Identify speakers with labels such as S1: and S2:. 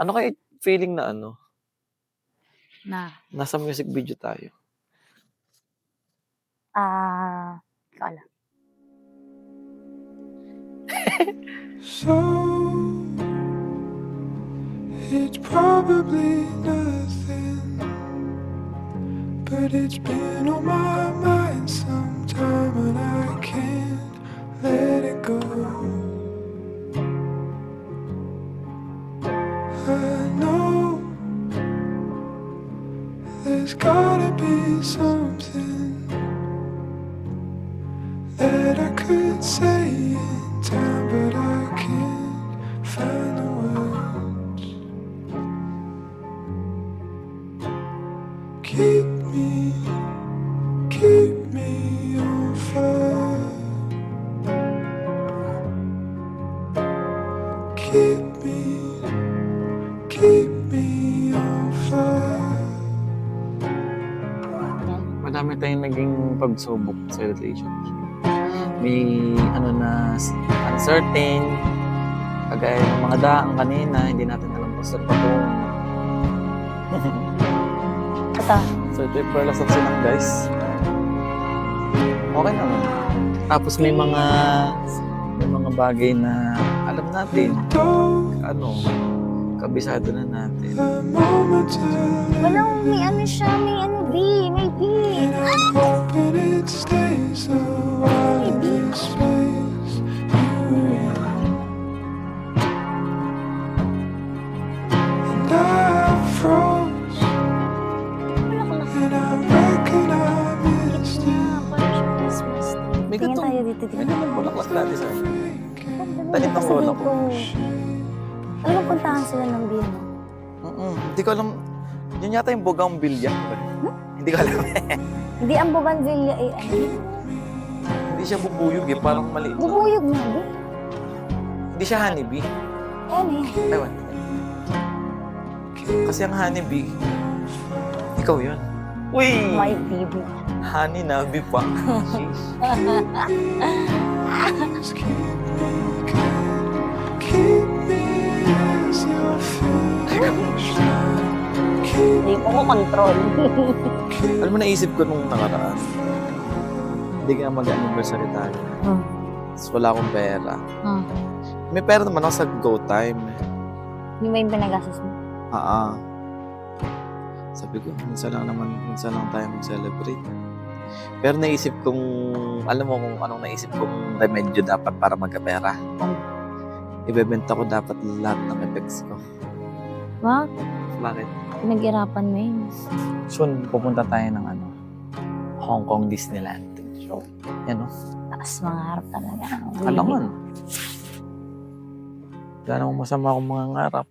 S1: Ano kaya feeling na ano,
S2: Na,
S1: nasa music video tayo?
S2: Di ko alam.
S3: So it's probably nothing, but it's been on my mind sometime and I can't let it go. I know there's gotta be something that I could say in time, but I can't find the words. Keep me on fire. Keep me on fire.
S1: Madami tayong naging pagsubok sa relationship. May ano na uncertain, kagaya ng mga daang kanina, hindi natin alam kung saan patungo.
S2: Ito.
S1: So ito yung Pearls of Sinang, guys. Okay naman. Tapos may mga bagay na alam natin, ano, kabisado na natin.
S2: Walang may ano siya, may ano B, may B.
S3: Hoping it stays a while in this place you and I froze and I reckon I missed it.
S1: May
S2: Tingin
S1: ganitong,
S2: tayo dito.
S1: may ganitong bulaklak dati sa akin. Tanim ng
S2: Kasi
S1: lola ko.
S2: dito, alam mo, puntahan sila ng B, no?
S1: Hindi ko alam, yun yata yung bougainvillea. Hindi ko alam eh.
S2: Hindi ang bougainvillea eh, ano?
S1: Hindi siya bubuyog eh, parang maliit lang.
S2: Bubuyog na, B.
S1: Hindi siya honeybee.
S2: Ano eh?
S1: Ewan. Kasi ang honeybee, ikaw yun. Uy!
S2: My baby.
S1: Honey na, bee pa. Sheesh.
S3: Keep me as your flashlight.
S2: Hindi ko control.
S1: Alam mo, naisip ko nung nakaraan. Hindi nga mag-anniversary tayo. Tapos wala akong pera. May pera naman ako sa GoTime.
S2: Hindi ba yung pinagastos mo?
S1: Sabi ko, minsan lang tayo mag-celebrate. Pero naisip kong, alam mo kung anong naisip kong remedyo dapat para magkapera. Ibebenta ko dapat lahat ng effects ko.
S2: Wag,
S1: Bakit?
S2: pinag-irapan mo yun.
S1: Soon, pupunta tayo ng Hong Kong Disneyland. So, yan o.
S2: Taas mga harap talaga.
S1: Alam mo. Wala namang masama akong mga ngarap.